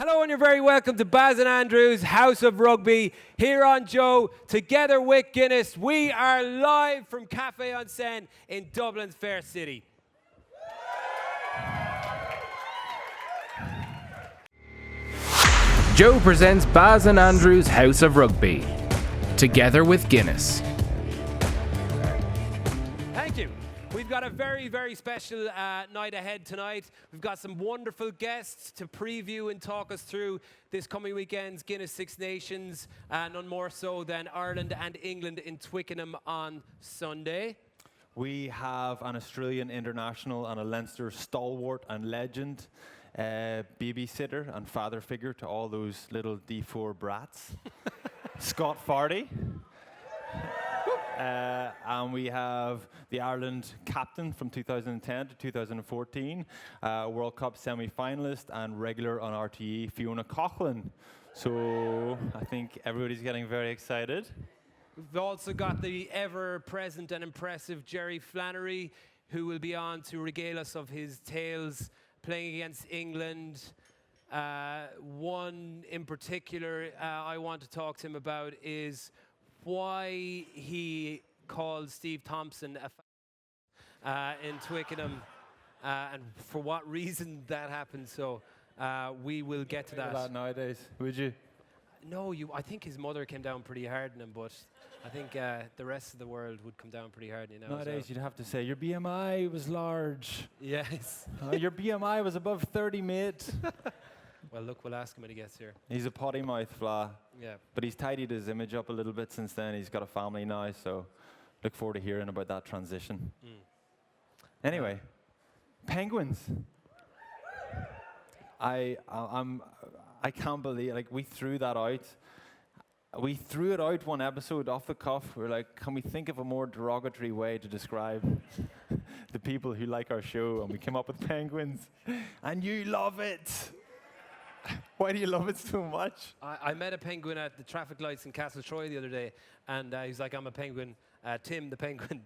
Hello and you're very welcome to Baz and Andrew's House of Rugby here on Joe, together with Guinness. We are live from Café on Seine in Dublin's fair city. Joe presents Baz and Andrew's House of Rugby, together with Guinness. Thank you. We've got a very, very special night ahead tonight. We've got some wonderful guests to preview and talk us through this coming weekend's Guinness Six Nations, none more so than Ireland and England in Twickenham on Sunday. We have an Australian international and a Leinster stalwart and legend, babysitter and father figure to all those little D4 brats, Scott Fardy. And we have the Ireland captain from 2010 to 2014, World Cup semi-finalist and regular on RTE, Fiona Coghlan. So I think everybody's getting very excited. We've also got the ever-present and impressive Jerry Flannery, who will be on to regale us of his tales playing against England. One in particular I want to talk to him about is why he called Steve Thompson in Twickenham and for what reason that happened. So we will get to that. Nowadays, would you? No, I think his mother came down pretty hard on him, but I think the rest of the world would come down pretty hard on you now. Nowadays, you'd have to say, your BMI was large. Yes. Your BMI was above 30, mate. Well, look, we'll ask him when he gets here. He's a potty mouth fla. Yeah. But he's tidied his image up a little bit since then. He's got a family now, so look forward to hearing about that transition. Anyway, penguins. I can't believe, like, we threw that out. We threw it out one episode off the cuff. We were like, can we think of a more derogatory way to describe the people who like our show? And we came up with penguins. And you love it. Why do you love it so much? I met a penguin at the traffic lights in Castle Troy the other day, and he's like, I'm a penguin, Tim the penguin.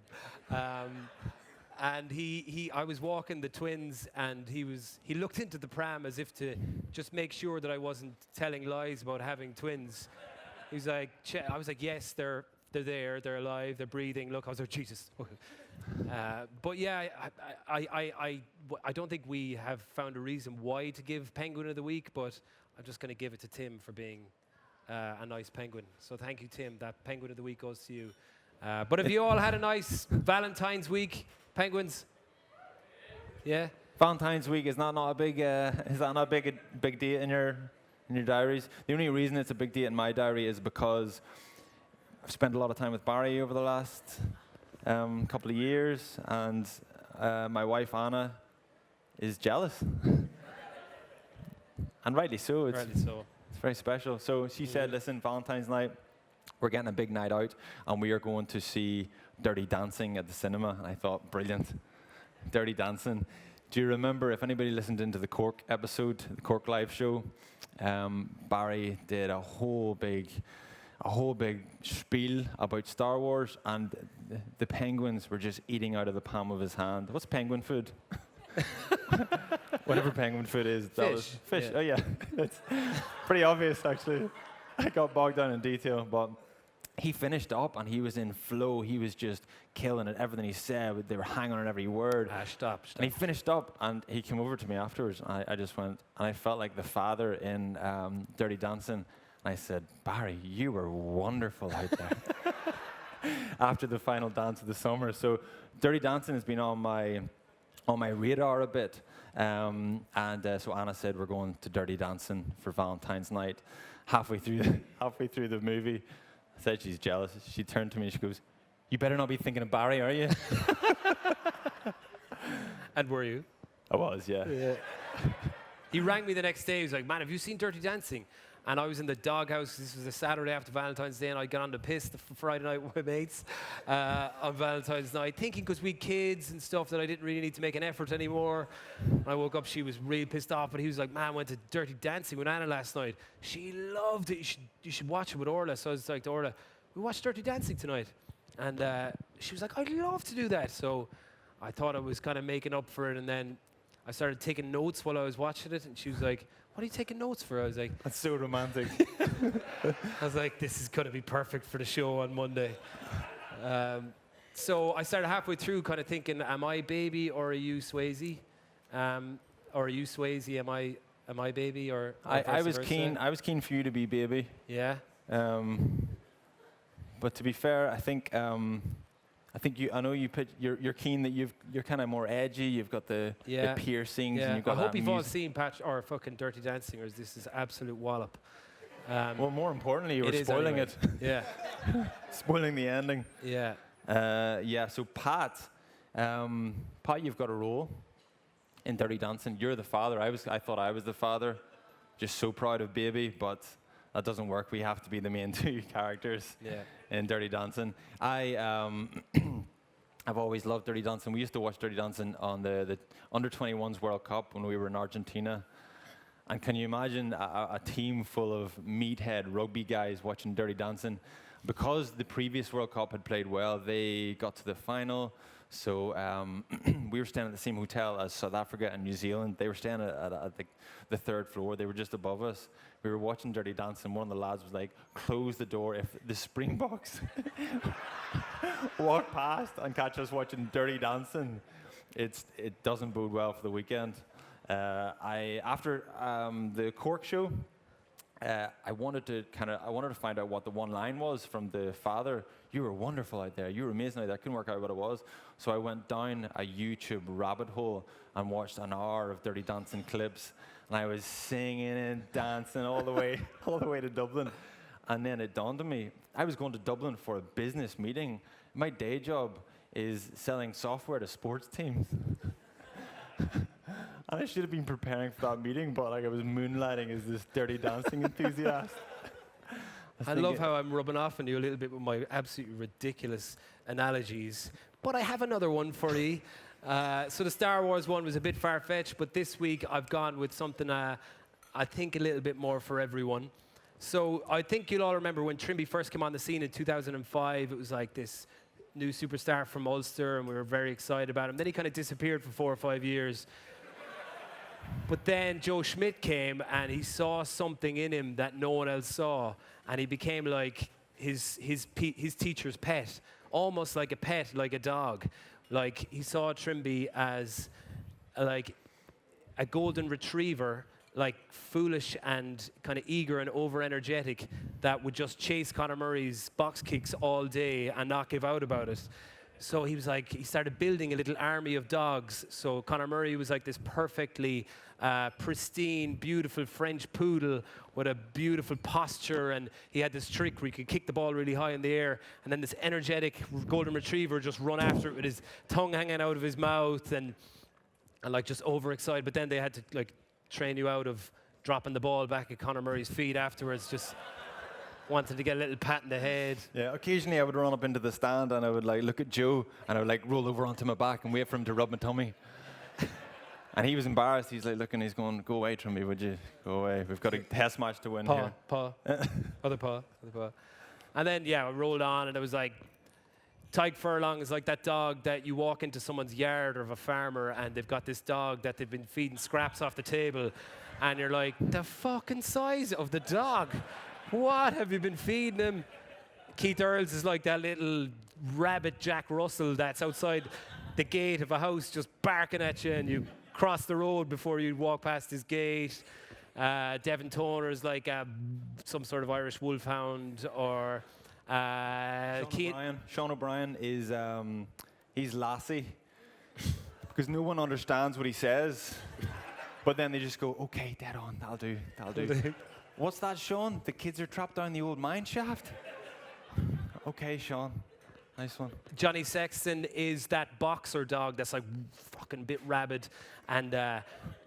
And I was walking the twins, and he looked into the pram as if to just make sure that I wasn't telling lies about having twins. He's like, I was like, yes, they're there, they're alive, they're breathing. Look, I was like, Jesus. But yeah, I don't think we have found a reason why to give Penguin of the Week, but I'm just going to give it to Tim for being a nice penguin. So thank you, Tim. That Penguin of the Week goes to you. But have you all had a nice Valentine's week, penguins? Yeah? Valentine's week is not a big big date in your diaries? The only reason it's a big date in my diary is because I've spent a lot of time with Barry over the last couple of years, and my wife Anna is jealous, and rightly so. It's very special. So she said, "Listen, Valentine's night, we're getting a big night out, and we are going to see Dirty Dancing at the cinema." And I thought, brilliant, Dirty Dancing. Do you remember, if anybody listened into the Cork episode, the Cork live show, Barry did a whole big spiel about Star Wars, and the penguins were just eating out of the palm of his hand. What's penguin food? Whatever penguin food is. That was fish. Yeah. Oh yeah, it's pretty obvious actually. I got bogged down in detail, but he finished up and he was in flow. He was just killing it. Everything he said, they were hanging on every word. Stop. And he finished up and he came over to me afterwards. And I just went, and I felt like the father in Dirty Dancing. And I said, Barry, you were wonderful out there. After the final dance of the summer. So Dirty Dancing has been on my radar a bit. So Anna said, we're going to Dirty Dancing for Valentine's night. Halfway through the movie, I said she's jealous. She turned to me and she goes, you better not be thinking of Barry, are you? And were you? I was, yeah. He rang me the next day. He was like, man, have you seen Dirty Dancing? And I was in the doghouse. This was a Saturday after Valentine's Day, and I got on the piss the Friday night with my mates on Valentine's night, thinking because we had kids and stuff that I didn't really need to make an effort anymore. When I woke up, she was real pissed off, but he was like, man, I went to Dirty Dancing with Anna last night. She loved it. You should watch it with Orla. So I was like to Orla, we watched Dirty Dancing tonight. And she was like, I'd love to do that. So I thought I was kind of making up for it, and then I started taking notes while I was watching it, and she was like, what are you taking notes for? I was like, That's so romantic. this is going to be perfect for the show on Monday. So I started halfway through kind of thinking, am I baby or are you Swayze? Or are you Swayze, am I baby or I was versa? keen for you to be baby. Yeah. But to be fair, I think you're keen that you're kind of more edgy. You've got the piercings, and you've got I hope that you've all music. seen or fucking Dirty Dancing, or this is absolute wallop. Well, more importantly, you were It is spoiling anyway. it, Yeah. spoiling the ending. Yeah. So Pat, you've got a role in Dirty Dancing. You're the father. I thought I was the father. Just so proud of baby, but that doesn't work. We have to be the main two characters in Dirty Dancing. I've always loved Dirty Dancing. We used to watch Dirty Dancing on the Under-21s World Cup when we were in Argentina. And can you imagine a team full of meathead rugby guys watching Dirty Dancing? Because the previous World Cup had played well, they got to the final. So we were staying at the same hotel as South Africa and New Zealand. They were staying at the third floor. They were just above us. We were watching Dirty Dancing. One of the lads was like, close the door if the Springboks walk past and catch us watching Dirty Dancing. It doesn't bode well for the weekend. After the Cork show, I wanted to find out what the one line was from the father. You were wonderful out there. You were amazing out there. I couldn't work out what it was. So I went down a YouTube rabbit hole and watched an hour of Dirty Dancing clips. And I was singing and dancing all the way to Dublin. And then it dawned on me, I was going to Dublin for a business meeting. My day job is selling software to sports teams. And I should have been preparing for that meeting, but I was moonlighting as this Dirty Dancing enthusiast. I love how I'm rubbing off on you a little bit with my absolutely ridiculous analogies. But I have another one for you. So the Star Wars one was a bit far-fetched, but this week I've gone with something I think a little bit more for everyone. So I think you'll all remember when Trimby first came on the scene in 2005, it was like this new superstar from Ulster, and we were very excited about him. Then he kind of disappeared for 4 or 5 years. But then Joe Schmidt came, and he saw something in him that no one else saw, and he became like his teacher's pet, almost like a pet, like a dog. Like he saw Trimby as like a golden retriever, like foolish and kind of eager and over-energetic, that would just chase Conor Murray's box kicks all day and not give out about it. So he started building a little army of dogs. So Conor Murray was like this perfectly pristine, beautiful French poodle with a beautiful posture, and he had this trick where he could kick the ball really high in the air, and then this energetic golden retriever just run after it with his tongue hanging out of his mouth and like just overexcited. But then they had to like train you out of dropping the ball back at Conor Murray's feet afterwards, just wanted to get a little pat in the head. Yeah, occasionally I would run up into the stand and I would like look at Joe and I would like roll over onto my back and wait for him to rub my tummy. And he was embarrassed. He's like looking, he's going, go away from me, would you? Go away. We've got a test match to win here. Other paw. And then, I rolled on, and it was like, Tyke Furlong is like that dog that you walk into someone's yard or of a farmer, and they've got this dog that they've been feeding scraps off the table, and you're like, the fucking size of the dog. What have you been feeding him? Keith Earls is like that little rabbit Jack Russell that's outside the gate of a house just barking at you, and you cross the road before you walk past his gate. Devin Toner is like some sort of Irish wolfhound, or Sean O'Brien is he's Lassie because no one understands what he says, but then they just go, okay, dead on, that'll do. What's that, Sean? The kids are trapped down the old mine shaft? Okay, Sean. Nice one. Johnny Sexton is that boxer dog that's like fucking bit rabid, and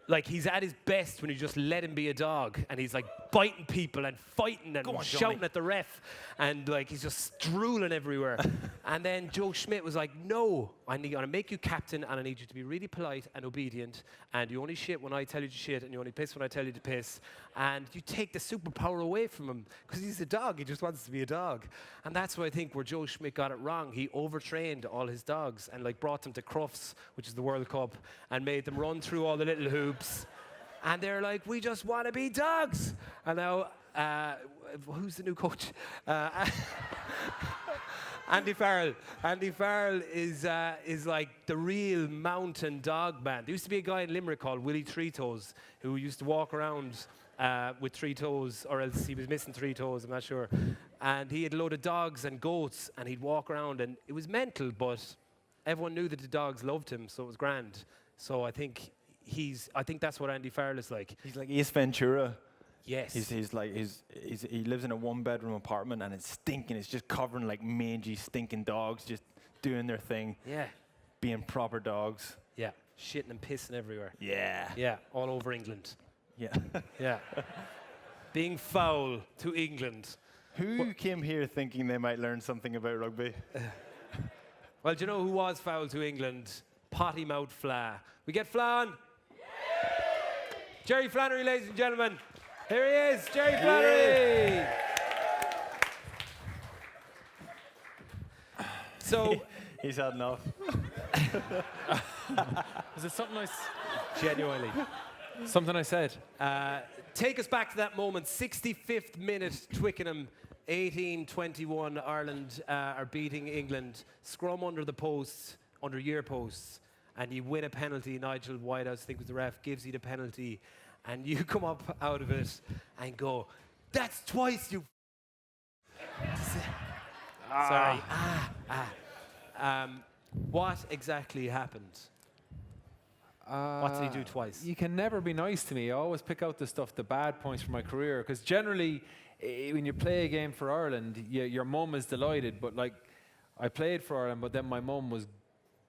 like he's at his best when you just let him be a dog, and he's like biting people and fighting and shouting at the ref, and like he's just drooling everywhere. And then Joe Schmidt was like, no, I'm gonna make you captain, and I need you to be really polite and obedient, and you only shit when I tell you to shit, and you only piss when I tell you to piss, and you take the superpower away from him because he's a dog. He just wants to be a dog. And that's what I think where Joe Schmidt got it wrong. He overtrained all his dogs and like brought them to Crufts, which is the World Cup, and made them run through all the little hoops. And they're like, we just want to be dogs. And now, who's the new coach? Andy Farrell. Andy Farrell is like the real mountain dog man. There used to be a guy in Limerick called Willie Three Toes who used to walk around with 3 toes, or else he was missing 3 toes, I'm not sure. And he had a load of dogs and goats, and he'd walk around, and it was mental, but everyone knew that the dogs loved him, so it was grand. So I think that's what Andy Farrell is like. He's like Ace Ventura. Yes. He lives in a 1-bedroom apartment, and it's stinking. It's just covering like mangy, stinking dogs, just doing their thing. Yeah. Being proper dogs. Yeah. Shitting and pissing everywhere. Yeah. Yeah. All over England. Yeah. Yeah. Being foul to England. Who came here thinking they might learn something about rugby? Well, do you know who was foul to England? Potty mouth Fla. We get Fla on? Jerry Flannery, ladies and gentlemen. Here he is, Jerry Flannery. So he's had enough. Is it something genuinely. something I said? Take us back to that moment. 65th minute, Twickenham, 18-21. Ireland are beating England. Scrum under the posts, under your posts, and you win a penalty. Nigel Whitehouse, I think was the ref, gives you the penalty, and you come up out of it and go, "That's twice, you." Sorry. What exactly happened? What did he do twice? You can never be nice to me. I always pick out the bad points from my career, because generally, when you play a game for Ireland, your mum is delighted. But like, I played for Ireland, but then my mum was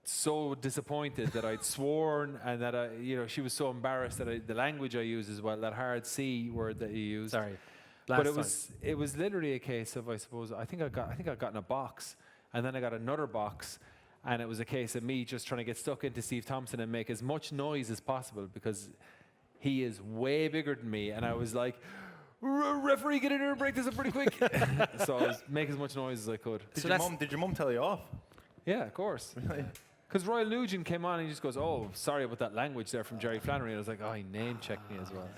so disappointed that I'd sworn, and that she was so embarrassed that the language I used as well, that hard C word that you used. Sorry. But it was literally a case of, I suppose, I think I got in a box, and then I got another box. And it was a case of me just trying to get stuck into Steve Thompson and make as much noise as possible, because he is way bigger than me. And I was like, "Referee, get in here and break this up pretty quick." So I was making as much noise as I could. Did your mum tell you off? Yeah, of course. Really? Because Royal Nugent came on and he just goes, "Oh, sorry about that language there from Jerry Flannery." And I was like, "Oh, he name-checked me as well."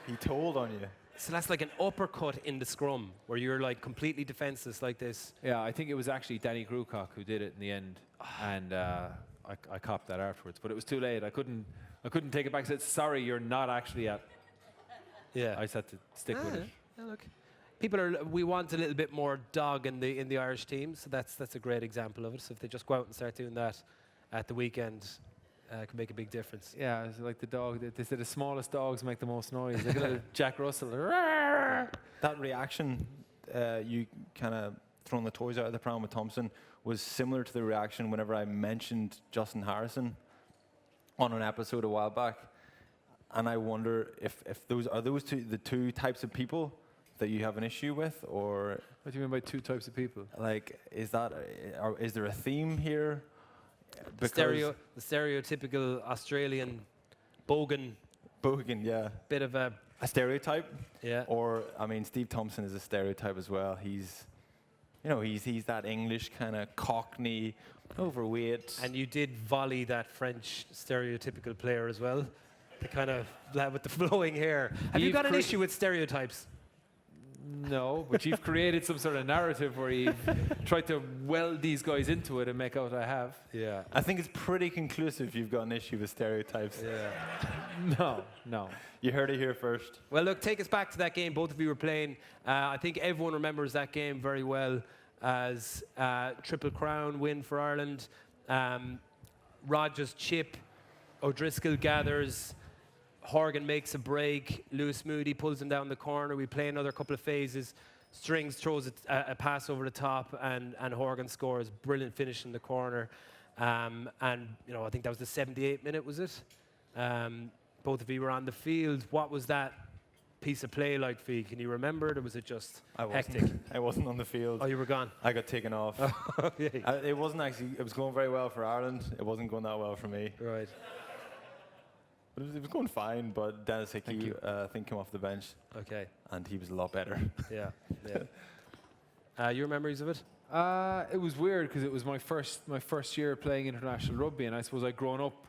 He told on you. So that's like an uppercut in the scrum, where you're like completely defenseless like this. Yeah, I think it was actually Danny Grucock who did it in the end, and I copped that afterwards. But it was too late. I couldn't take it back. I said, "Sorry, you're not actually at." Yeah. I just had to stick with it. Yeah, look, we want a little bit more dog in the Irish team, so that's a great example of it. So if they just go out and start doing that at the weekend, it can make a big difference. Yeah, it's like the dog. They say the smallest dogs make the most noise. Like a little Jack Russell. That reaction, you kind of throwing the toys out of the pram with Thompson, was similar to the reaction whenever I mentioned Justin Harrison on an episode a while back. And I wonder if those the two types of people that you have an issue with, or What do you mean by two types of people? like is there a theme here? The stereotypical Australian bogan, yeah. bit of a stereotype. Yeah. Or I mean, Steve Thompson is a stereotype as well. He's that English kind of Cockney, overweight. And you did volley that French stereotypical player as well, the kind of lad with the flowing hair. Have you got an issue with stereotypes? No, but you've created some sort of narrative where you've tried to weld these guys into it and make out I have. Yeah. I think it's pretty conclusive you've got an issue with stereotypes. Yeah. No. You heard it here first. Well, look, take us back to that game both of you were playing. I think everyone remembers that game very well as Triple Crown win for Ireland. Rogers chip, O'Driscoll gathers, Horgan makes a break, Lewis Moody pulls him down the corner. We play another couple of phases. Strings throws a pass over the top, and Horgan scores. Brilliant finish in the corner. And I think that was the 78th minute, was it? Both of you were on the field. What was that piece of play like for you? Can you remember it, or was it just hectic? I wasn't on the field. Oh, you were gone? I got taken off. Yeah. It wasn't actually, it was going very well for Ireland. It wasn't going that well for me. Right. But it was going fine, but Dennis Hickey, I think, came off the bench. Okay. And he was a lot better. Yeah. Your memories of it? It was weird because it was my first year playing international rugby, and I suppose I'd grown up,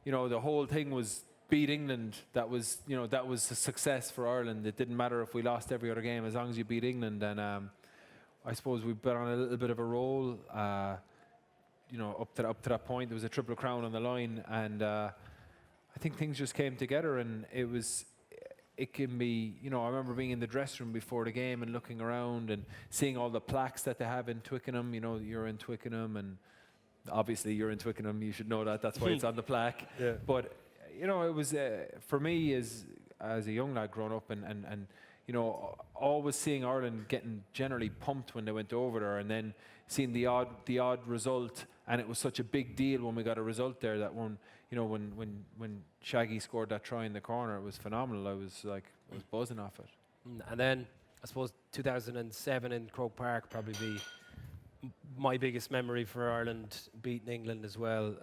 the whole thing was beat England, that was a success for Ireland. It didn't matter if we lost every other game as long as you beat England. And I suppose we've been on a little bit of a roll. Up to that point, there was a Triple Crown on the line, and I think things just came together. And it can be, I remember being in the dressing room before the game and looking around and seeing all the plaques that they have in Twickenham. You're in Twickenham, and obviously you're in Twickenham. You should know that. That's why it's on the plaque. Yeah. But it was for me as a young lad growing up, and always seeing Ireland getting generally pumped when they went over there, and then seeing the odd result, and it was such a big deal when we got a result there that when Shaggy scored that try in the corner, it was phenomenal. I was buzzing off it. And then I suppose 2007 in Croke Park probably be my biggest memory for Ireland beating England as well.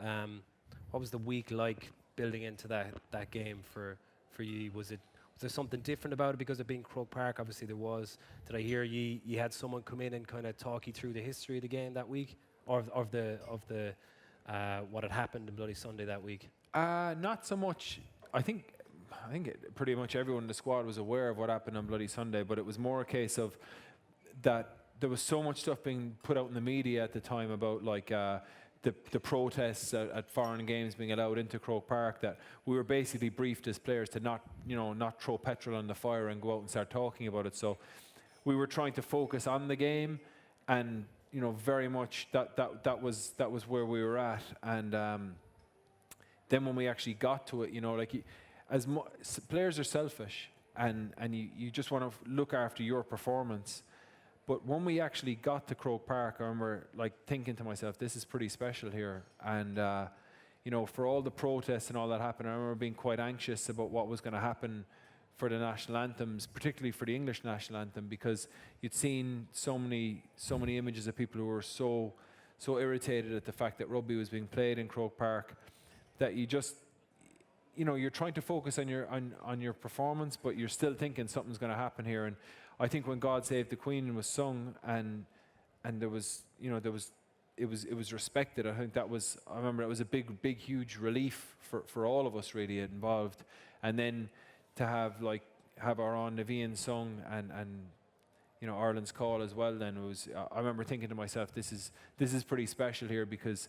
What was the week like building into that game for you? Was there something different about it because of being Croke Park? Obviously there was. Did I hear you had someone come in and kind of talk you through the history of the game that week, or of the what had happened in Bloody Sunday that week? Not so much. I think pretty much everyone in the squad was aware of what happened on Bloody Sunday, but it was more a case of that there was so much stuff being put out in the media at the time about the protests at foreign games being allowed into Croke Park, that we were basically briefed as players to not throw petrol on the fire and go out and start talking about it. So we were trying to focus on the game, and very much that was where we were at. And then when we actually got to it, players are selfish, and you just want to look after your performance. But when we actually got to Croke Park, I remember thinking to myself, this is pretty special here. And for all the protests and all that happened, I remember being quite anxious about what was going to happen for the national anthems, particularly for the English national anthem, because you'd seen so many images of people who were so irritated at the fact that rugby was being played in Croke Park, that you just you're trying to focus on your performance, but you're still thinking something's going to happen here. And I think when God Save the Queen was sung and there was it was respected, I remember it was a big huge relief for all of us really involved. And then to have our own Nevian sung and Ireland's Call as well, then I remember thinking to myself, this is pretty special here, because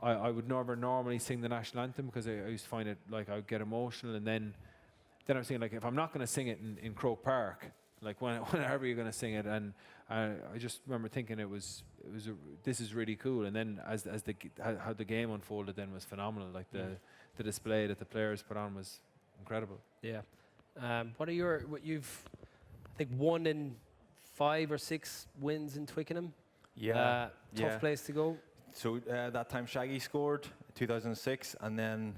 I would never normally sing the national anthem because I used to find it I would get emotional, and then I was thinking if I'm not going to sing it in Croke Park, whenever you're going to sing it, and I just remember thinking this is really cool. And then how the game unfolded then was phenomenal. The display that the players put on was incredible. Yeah. What you've I think 1 in 5 or 6 wins in Twickenham. Yeah. Tough place to go. So that time Shaggy scored, 2006, and then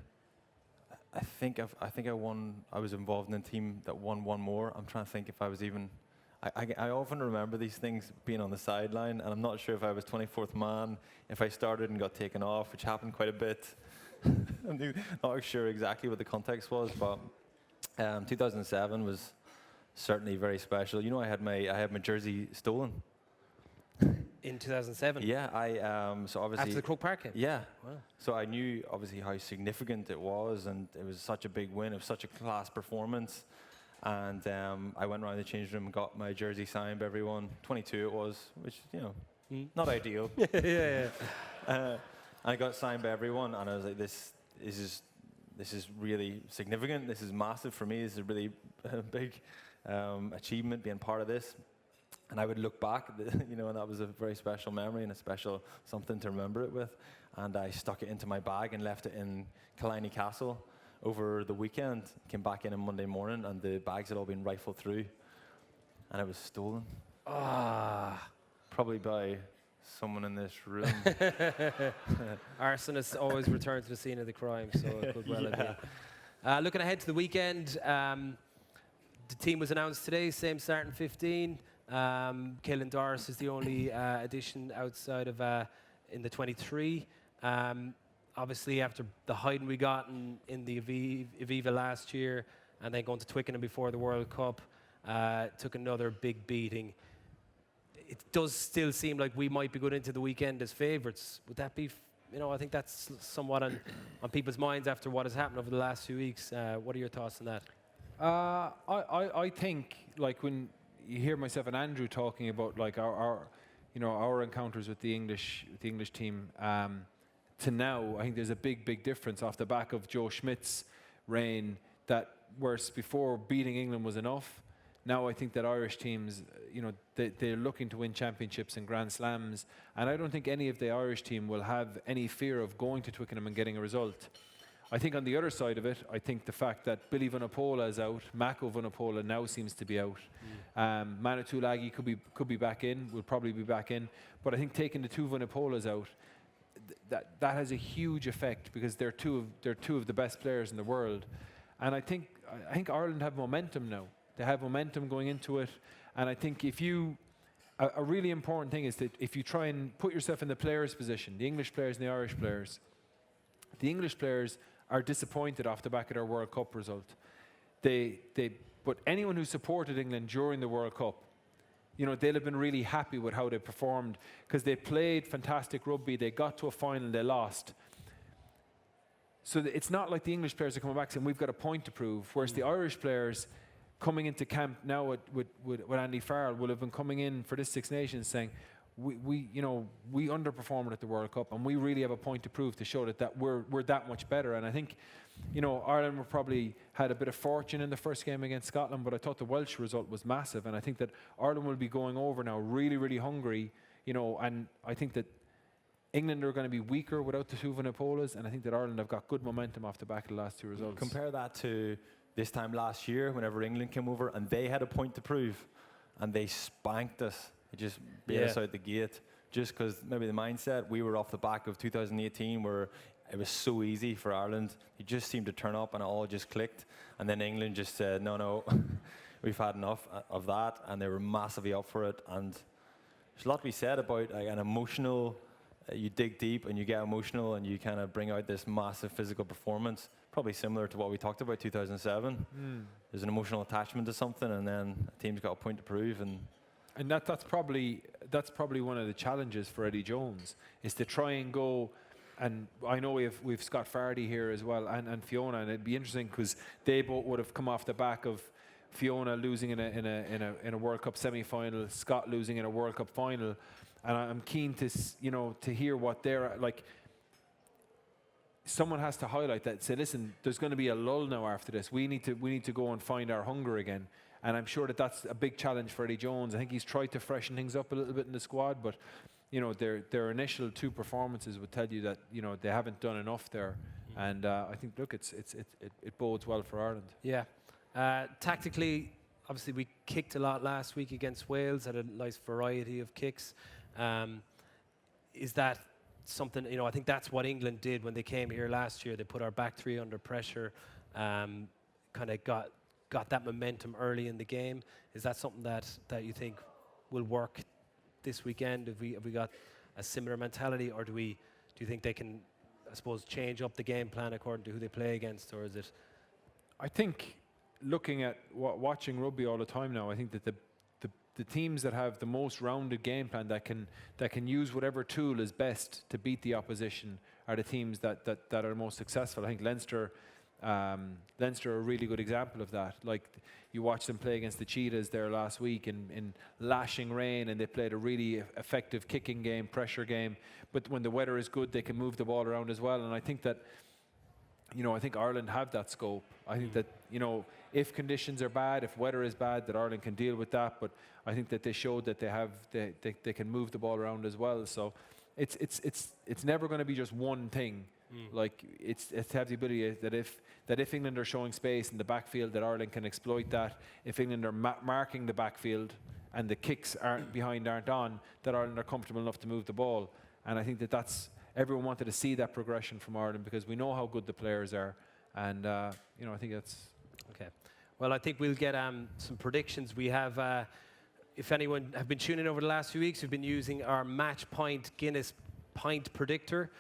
I think I won. I was involved in a team that won one more. I'm trying to think if I was even. I often remember these things being on the sideline, and I'm not sure if I was 24th man, if I started and got taken off, which happened quite a bit. I'm not sure exactly what the context was, but 2007 was certainly very special. I had my jersey stolen. In 2007? Yeah, so obviously... After the Croke Park game? Yeah. Wow. So I knew, obviously, how significant it was, and it was such a big win. It was such a class performance. And I went around the changing room and got my jersey signed by everyone. 22 it was, which, not ideal. Yeah. I got signed by everyone, and I was like, this is really significant. This is massive for me. This is a really big achievement, being part of this. And I would look back, and that was a very special memory and a special something to remember it with. And I stuck it into my bag and left it in Killiney Castle over the weekend. Came back in on Monday morning, and the bags had all been rifled through, and it was stolen. Probably by someone in this room. Arsonists always return to the scene of the crime, so it could well have been. Looking ahead to the weekend, the team was announced today, same starting 15. Caelan Doris is the only addition outside of in the 23. Obviously, after the hiding we got in the Aviva last year, and then going to Twickenham before the World Cup, took another big beating. It does still seem like we might be going into the weekend as favourites. Would that be I think that's somewhat on people's minds after what has happened over the last few weeks. What are your thoughts on that? I think, like, when you hear myself and Andrew talking about like our encounters with the English team to now, I think there's a big difference off the back of Joe Schmidt's reign. That whereas before beating England was enough, now I think that Irish teams, they're looking to win championships and Grand Slams, and I don't think any of the Irish team will have any fear of going to Twickenham and getting a result. I think on the other side of it, I think the fact that Billy Vunipola is out, Mako Vunipola now seems to be out. Manu Tuilagi could be back in, will probably be back in, but I think taking the two Vunipolas out, that has a huge effect because they're two of the best players in the world, and I think Ireland have momentum now. They have momentum going into it, and I think a really important thing is that if you try and put yourself in the players' position, the English players and the Irish players, the English players are disappointed off the back of their World Cup result. But anyone who supported England during the World Cup, they'll have been really happy with how they performed because they played fantastic rugby. They got to a final, they lost. So it's not like the English players are coming back saying we've got a point to prove, whereas the Irish players coming into camp now with Andy Farrell will have been coming in for this Six Nations saying we underperformed at the World Cup and we really have a point to prove to show that we're that much better. And I think Ireland were probably had a bit of fortune in the first game against Scotland, but I thought the Welsh result was massive, and I think that Ireland will be going over now really hungry, and I think that England are going to be weaker without the two Vunipolas, and I think that Ireland have got good momentum off the back of the last two results. Compare that to this time last year, whenever England came over and they had a point to prove, and they spanked us. They just beat us out the gate. Just because maybe the mindset, we were off the back of 2018 where it was so easy for Ireland. It just seemed to turn up and it all just clicked. And then England just said, no, we've had enough of that. And they were massively up for it. And there's a lot to be said about an emotional, you dig deep and you get emotional and you kind of bring out this massive physical performance. Probably similar to what we talked about 2007. There's an emotional attachment to something, and then a team's got a point to prove. And that's probably one of the challenges for Eddie Jones, is to try and go. And I know we've Scott Fardy here as well, and Fiona, and it'd be interesting because they both would have come off the back of Fiona losing in a World Cup semi-final, Scott losing in a World Cup final, and I'm keen to hear what they're like. Someone has to highlight that. Say, listen, there's going to be a lull now after this. We need to go and find our hunger again. And I'm sure that's a big challenge for Eddie Jones. I think he's tried to freshen things up a little bit in the squad, but their initial two performances would tell you that they haven't done enough there. And I think it bodes well for Ireland. Yeah, tactically, obviously we kicked a lot last week against Wales. Had a nice variety of kicks. Is that something, I think that's what England did when they came here last year. They put our back three under pressure, kind of got that momentum early in the game. Is that something that you think will work this weekend? Have we got a similar mentality, or do you think they can, I suppose, change up the game plan according to who they play against, or is it? I think looking at watching rugby all the time now, I think that the teams that have the most rounded game plan that can use whatever tool is best to beat the opposition are the teams that are most successful. I think Leinster are a really good example of that. Like, you watch them play against the Cheetahs there last week in lashing rain, and they played a really effective kicking game, pressure game. But when the weather is good, they can move the ball around as well. And I think that, I think Ireland have that scope. I think that, if conditions are bad, if weather is bad, that Ireland can deal with that. But I think that they showed that they can move the ball around as well. So it's never going to be just one thing. Like, it's to have the ability that if England are showing space in the backfield, that Ireland can exploit that. If England are marking the backfield and the kicks aren't on, that Ireland are comfortable enough to move the ball. And I think that's everyone wanted to see that progression from Ireland because we know how good the players are. And I think that's okay. Well, I think we'll get some predictions. We have, if anyone have been tuning in over the last few weeks, we've been using our Match Point Guinness Pint Predictor,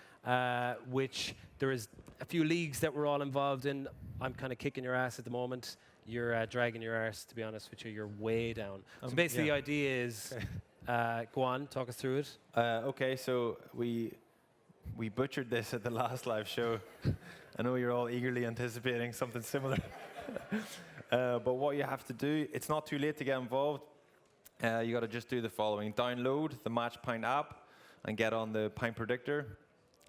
which there is a few leagues that we're all involved in. I'm kind of kicking your ass at the moment. You're dragging your arse, to be honest with you. You're way down. So basically the idea is, go on, talk us through it. Okay, so We butchered this at the last live show. I know you're all eagerly anticipating something similar. But what you have to do, it's not too late to get involved. You got to just do the following. Download the Match Pint app and get on the Pint Predictor.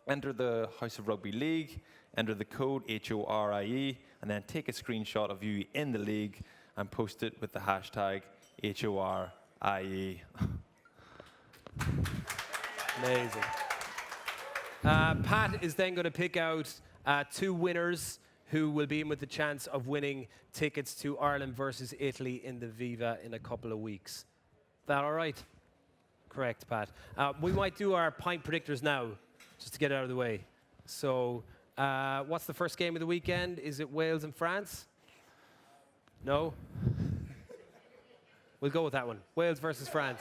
Enter the House of Rugby League. Enter the code HORIE. And then take a screenshot of you in the league and post it with the hashtag HORIE. Amazing. Pat is then going to pick out 2 winners who will be in with the chance of winning tickets to Ireland versus Italy in the Viva in a couple of weeks. Is that all right? Correct, Pat. We might do our pint predictors now, just to get it out of the way. So, what's the first game of the weekend? Is it Wales and France? No? We'll go with that one. Wales versus France.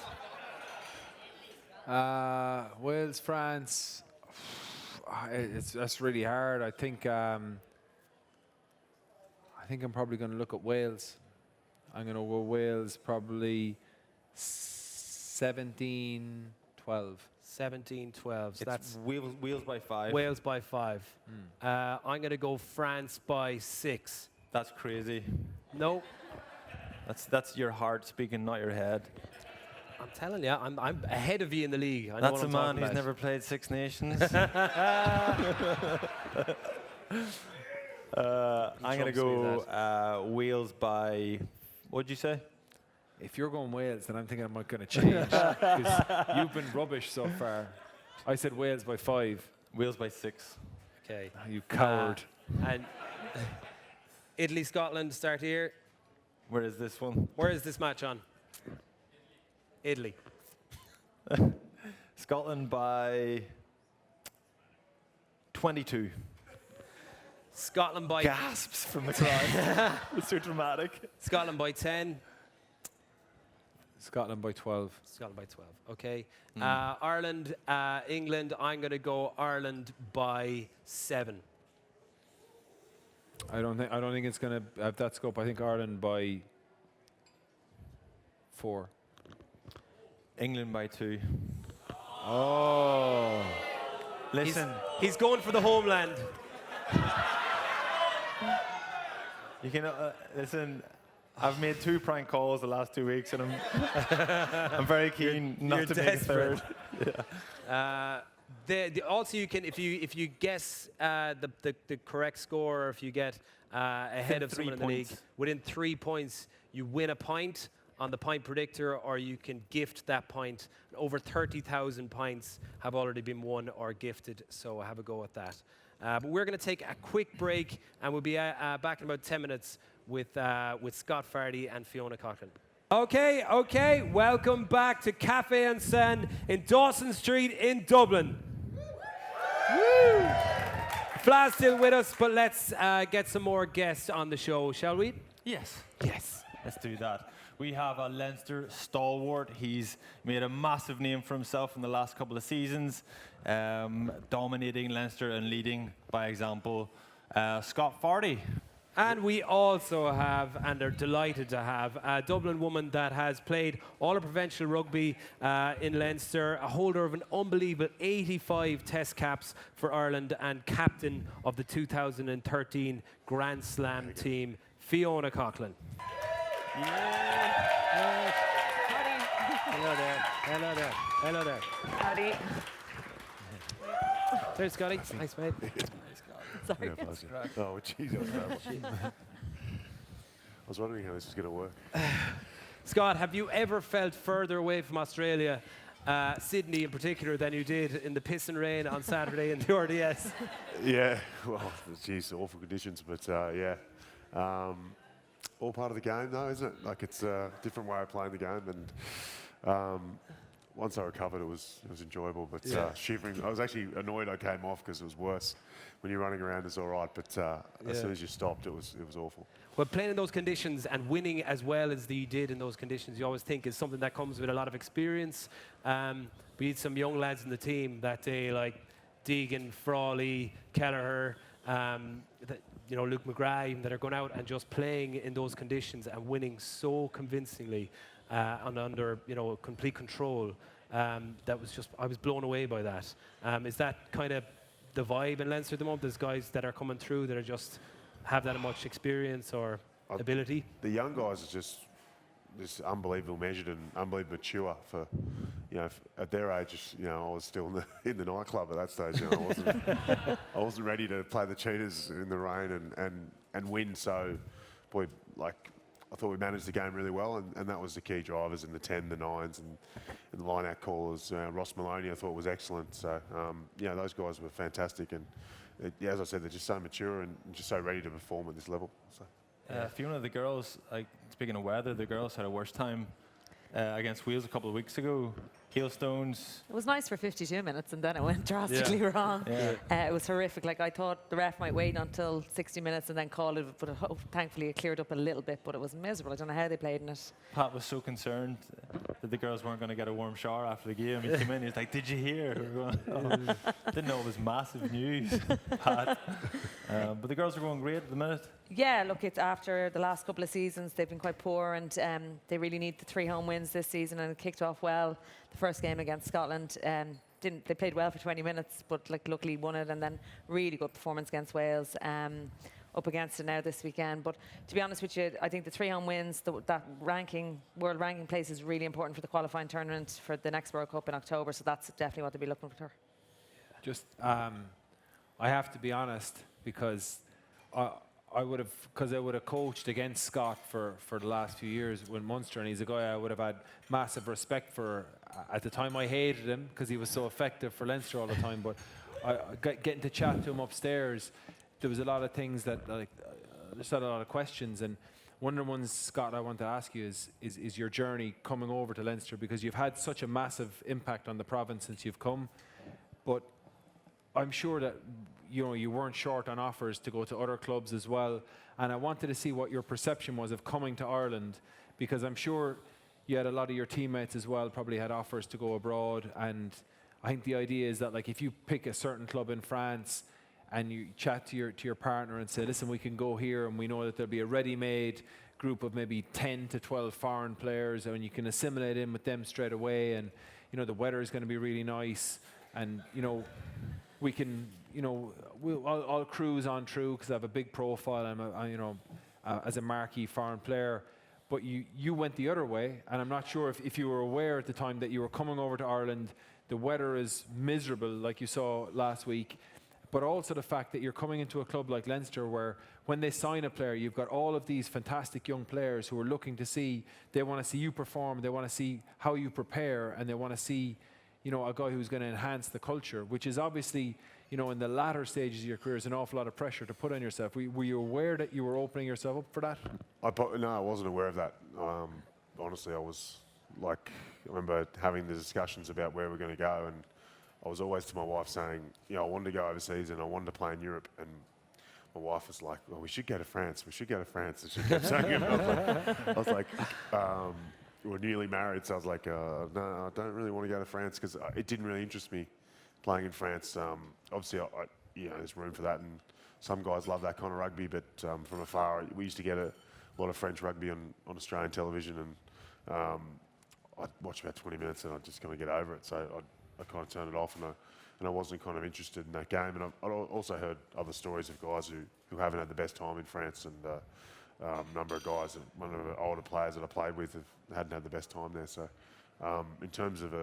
Wales, France. That's really hard. I think I'm probably going to look at Wales. I'm going to go Wales probably 17-12. 17-12. So that's Wales by 5. Wales by 5. I'm going to go France by 6. That's crazy. No. That's your heart speaking, not your head. I'm telling you, I'm ahead of you in the league. I know That's what a I'm man talking who's about. never played Six Nations. I'm going to go Wales by, what'd you say? If you're going Wales, then I'm thinking I'm not going to change because you've been rubbish so far. I said Wales by 5. Wales by 6. Okay. You coward. And Italy, Scotland start here. Where is this one? Where is this match on? Italy. Scotland by 22. Scotland by Gasps from the crowd. It's so dramatic. Scotland by 10. Scotland by 12. Scotland by 12. Okay. Ireland, England. I'm going to go Ireland by 7. I don't think it's going to have that scope. I think Ireland by 4. England by 2. Oh. Listen, He's going for the homeland. you can listen. I've made 2 prank calls the last 2 weeks, and I'm very keen not to make a third. Also, you can if you guess the correct score, or if you get ahead of 3 someone in the league points. within 3 points, you win a pint on the pint predictor, or you can gift that pint. Over 30,000 pints have already been won or gifted, so have a go at that. But we're going to take a quick break, and we'll be back in about 10 minutes with Scott Fardy and Fiona Coghlan. Okay, welcome back to Cafe and Sen in Dawson Street in Dublin. Woo! Fla's still with us, but let's get some more guests on the show, shall we? Yes. Yes. Let's do that. We have a Leinster stalwart. He's made a massive name for himself in the last couple of seasons, dominating Leinster and leading by example. Scott Fardy. And we also have, and are delighted to have, a Dublin woman that has played all her provincial rugby in Leinster, a holder of an unbelievable 85 test caps for Ireland, and captain of the 2013 Grand Slam team, Fiona Coghlan. Hello there. Hello there. Hello there. Howdy. There's Scotty. Thanks, mate. Sorry. Oh, Jesus. I was wondering how this was going to work. Scott, have you ever felt further away from Australia, Sydney in particular, than you did in the piss and rain on Saturday in the RDS? Yeah, well, geez, awful conditions, but yeah. All part of the game, though, isn't it? Like, it's a different way of playing the game, and once I recovered, it was enjoyable, but shivering. I was actually annoyed I came off because it was worse. When you're running around, it's all right, but as soon as you stopped, it was awful. Well, playing in those conditions and winning as well as you did in those conditions, you always think is something that comes with a lot of experience. We had some young lads in the team that day, like Deegan, Frawley, Kelleher, Luke McGrath, that are going out and just playing in those conditions and winning so convincingly and under complete control. that was just, I was blown away by that. Is that kind of the vibe in Leinster at the moment? There's guys that are coming through that are just have that much experience or ability? The young guys are just unbelievable measured and unbelievable mature for, at their age, I was still in the nightclub at that stage. I wasn't ready to play the cheaters in the rain and win. So, boy, I thought we managed the game really well, and that was the key drivers in the 10, the 9s, and the line-out callers. Ross Maloney, I thought, was excellent. So, those guys were fantastic. And, as I said, they're just so mature and just so ready to perform at this level. So. Fiona, the girls, speaking of weather, the girls had a worse time against Wales a couple of weeks ago. Hailstones. It was nice for 52 minutes, and then it went drastically wrong. Yeah. It was horrific. I thought the ref might wait until 60 minutes and then call it, but thankfully it cleared up a little bit, but it was miserable. I don't know how they played in it. Pat was so concerned that the girls weren't going to get a warm shower after the game. He came in, he was like, "Did you hear?" We were going, didn't know it was massive news, Pat. But the girls are going great at the minute. Yeah, look, it's after the last couple of seasons, they've been quite poor, and they really need the 3 home wins this season, and it kicked off well. The first game against Scotland, they played well for 20 minutes, but luckily won it, and then really good performance against Wales. Up against it now this weekend. But to be honest with you, I think the 3 home wins, that world ranking place is really important for the qualifying tournament for the next World Cup in October, so that's definitely what they'll be looking for. Just, I have to be honest, because I would have coached against Scott for the last few years with Munster, and he's a guy I would have had massive respect for. At the time, I hated him because he was so effective for Leinster all the time. But getting to chat to him upstairs, there was a lot of things that just had a lot of questions. And one of the ones, Scott, I want to ask you is your journey coming over to Leinster, because you've had such a massive impact on the province since you've come. But I'm sure that you weren't short on offers to go to other clubs as well, and I wanted to see what your perception was of coming to Ireland, because I'm sure you had a lot of your teammates as well probably had offers to go abroad, and I think the idea is that if you pick a certain club in France and you chat to your partner and say, listen, we can go here, and we know that there'll be a ready-made group of maybe 10 to 12 foreign players, and you can assimilate in with them straight away, and the weather is going to be really nice, and we can, I'll cruise on through because I have a big profile. As a marquee foreign player. But you went the other way, and I'm not sure if you were aware at the time that you were coming over to Ireland. The weather is miserable, like you saw last week, but also the fact that you're coming into a club like Leinster, where when they sign a player, you've got all of these fantastic young players who are looking to see. They want to see you perform. They want to see how you prepare, and they want to see, a guy who's going to enhance the culture, which is obviously, in the latter stages of your career, is an awful lot of pressure to put on yourself. Were you aware that you were opening yourself up for that? No, I wasn't aware of that. Honestly, I remember having the discussions about where we're going to go, and I was always to my wife saying, I wanted to go overseas and I wanted to play in Europe, and my wife was like, well, we should go to France. And she kept saying it. I was like, we were newly married, so I was like, no, I don't really want to go to France, because it didn't really interest me playing in France. Obviously, there's room for that, and some guys love that kind of rugby, but from afar, we used to get a lot of French rugby on Australian television, and I'd watch about 20 minutes and I'd just kind of get over it, so I kind of turned it off, and I wasn't kind of interested in that game. And I've also heard other stories of guys who haven't had the best time in France, and a number of guys, one of the older players that I played with hadn't had the best time there. So in terms of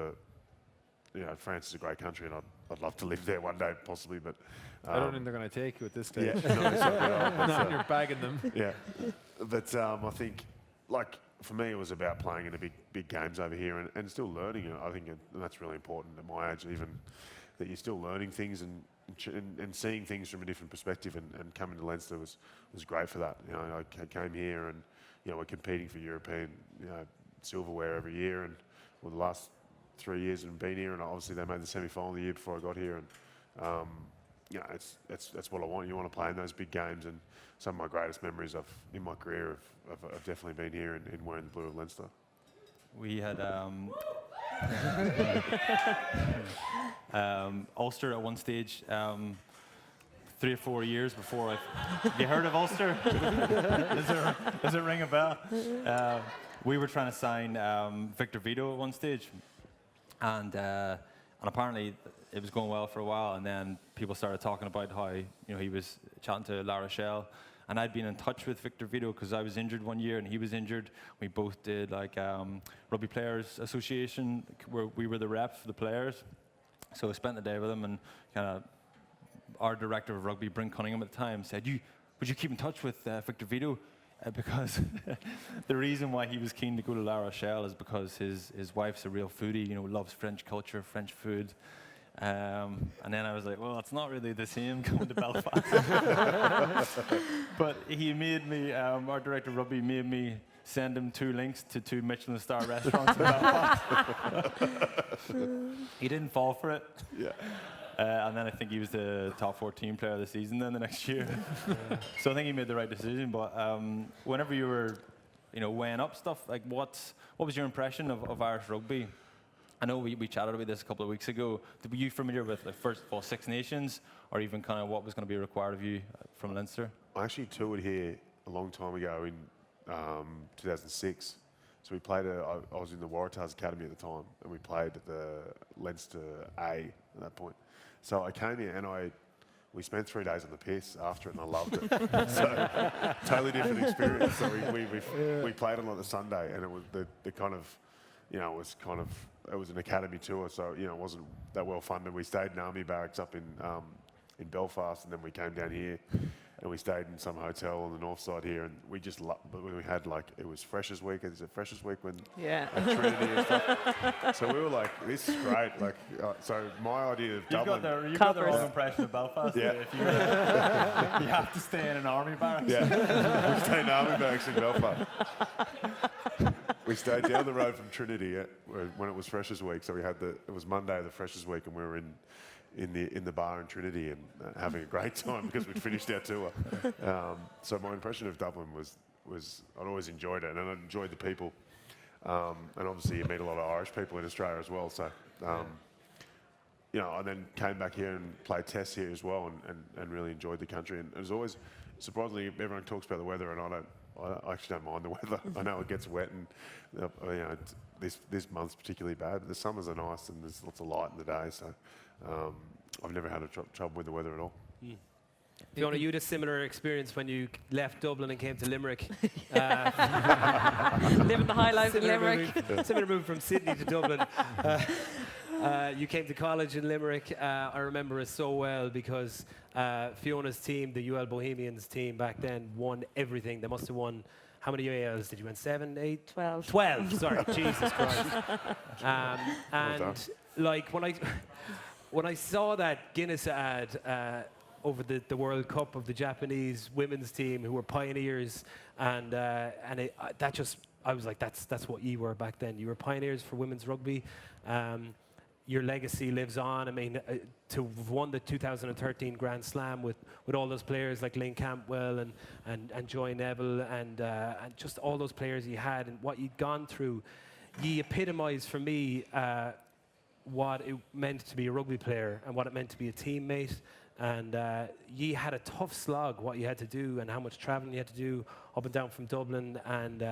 France is a great country, and I'd love to live there one day possibly, but I don't think they're going to take you at this stage. Yeah, no, exactly. Not you're bagging them. Yeah, but I think, for me, it was about playing in the big games over here and still learning. I think and that's really important at my age, even that you're still learning things and seeing things from a different perspective. And coming to Leinster was great for that. I came here, and we're competing for European silverware every year, and the last 3 years and been here, and obviously they made the semi-final the year before I got here, and that's what I want. You want to play in those big games, and some of my greatest memories in my career have definitely been here in wearing the blue of Leinster. We had Ulster at one stage, 3 or 4 years before. Have you heard of Ulster? Does it ring a bell? We were trying to sign Victor Vito at one stage. and apparently it was going well for a while, and then people started talking about how he was chatting to La Rochelle, and I'd been in touch with Victor Vito because I was injured one year and he was injured. We both did like Rugby Players Association, where we were the rep for the players. So I spent the day with him, and kind of our director of rugby, Bryn Cunningham at the time, said, would you keep in touch with Victor Vito? Because the reason why he was keen to go to La Rochelle is because his wife's a real foodie, loves French culture, French food. And then I was like, well, it's not really the same going to Belfast. But he made me, our director of rugby made me send him 2 links to 2 Michelin star restaurants in Belfast. He didn't fall for it. Yeah. And then I think he was the top 14 player of the season then the next year. So I think he made the right decision. But whenever you were, weighing up stuff, like what was your impression of Irish rugby? I know we chatted about this a couple of weeks ago. Were you familiar with, first of all, Six Nations, or even kind of what was going to be required of you from Leinster? I actually toured here a long time ago in 2006. So we played, I was in the Waratahs Academy at the time, and we played at the Leinster A at that point. So I came here and we spent 3 days on the piss after it, and I loved it. So totally different experience. So we played on like the Sunday, and it was the kind of, it was an academy tour, so it wasn't that well funded. We stayed in army barracks up in Belfast, and then we came down here, and we stayed in some hotel on the north side here, and we just but we had it was Freshers Week. Is it Freshers Week when at Trinity and stuff? So we were like, this is great. So my idea of Dublin. You've got the wrong impression of Belfast. Yeah. If you have to stay in an army barracks. Yeah, we stayed in army barracks in Belfast. We stayed down the road from Trinity when it was Freshers Week. So it was Monday, the Freshers Week, and we were in the bar in Trinity and having a great time because we'd finished our tour. So my impression of Dublin was I'd always enjoyed it, and I enjoyed the people. And obviously you meet a lot of Irish people in Australia as well. So, I then came back here and played tests here as well, and really enjoyed the country. And as always, surprisingly, everyone talks about the weather, and I actually don't mind the weather. I know it gets wet, and this month's particularly bad. But the summers are nice, and there's lots of light in the day. So I've never had trouble with the weather at all. Fiona, you had a similar experience when you left Dublin and came to Limerick. Living the high life in Limerick. Similar move from Sydney to Dublin. You came to college in Limerick. I remember it so well because Fiona's team, the UL Bohemians team back then, won everything. They must have won, how many ALs did you win? 7, 8? 12. 12, sorry, Jesus Christ. And when I saw that Guinness ad over the World Cup of the Japanese women's team, who were pioneers, and I was like, that's what you were back then. You were pioneers for women's rugby. Your legacy lives on. I mean, to have won the 2013 Grand Slam with all those players like Lynn Campbell and Joy Neville and just all those players you had and what you'd gone through, you epitomised for me what it meant to be a rugby player and what it meant to be a teammate. And you had a tough slog, what you had to do and how much travelling you had to do up and down from Dublin, and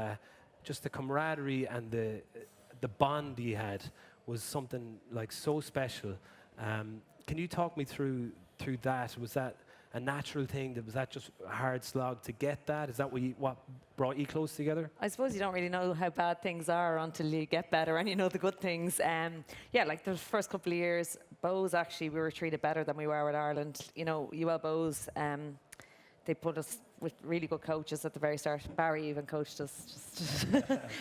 just the camaraderie and the bond you had was something like so special. Can you talk me through that? Was that a natural thing? Was that just a hard slog to get that? Is that what brought you close together? I suppose you don't really know how bad things are until you get better and you know the good things. Like the first couple of years, Bows actually, we were treated better than we were with Ireland. UL Bows, they put us with really good coaches at the very start. Barry even coached us.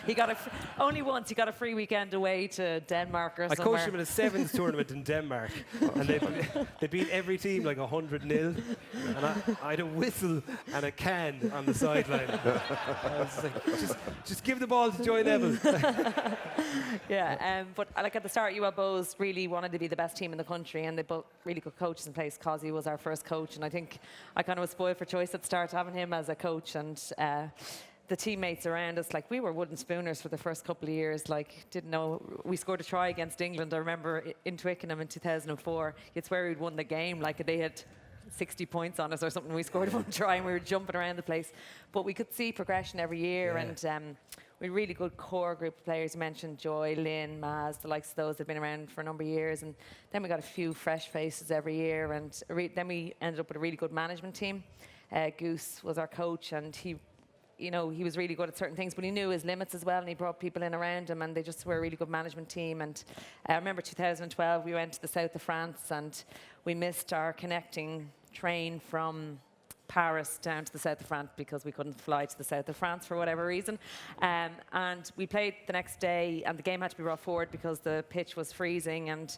He got only once. He got a free weekend away to Denmark or somewhere. I coached him in a sevens tournament in Denmark, and they beat every team like 100-0. And I had a whistle and a can on the sideline. I was like, just give the ball to Joy Neville. But like at the start, UL Bows really wanted to be the best team in the country, and they put really good coaches in place. Causey was our first coach, and I think I kind of was spoiled for choice at the start, having him as a coach, and the teammates around us, like we were wooden spooners for the first couple of years, like didn't know. We scored a try against England, I remember, in Twickenham in 2004. You'd swear we'd won the game, like they had 60 points on us or something. We scored one try and we were jumping around the place. But we could see progression every year, and we had a really good core group of players. You mentioned Joy, Lynn, Maz, the likes of those that have been around for a number of years. And then we got a few fresh faces every year. And then we ended up with a really good management team. Goose was our coach, and he was really good at certain things, but he knew his limits as well, and he brought people in around him, and they just were a really good management team. And I remember 2012, we went to the south of France, and we missed our connecting train from Paris down to the south of France because we couldn't fly to the south of France for whatever reason. And we played the next day, and the game had to be brought forward because the pitch was freezing, and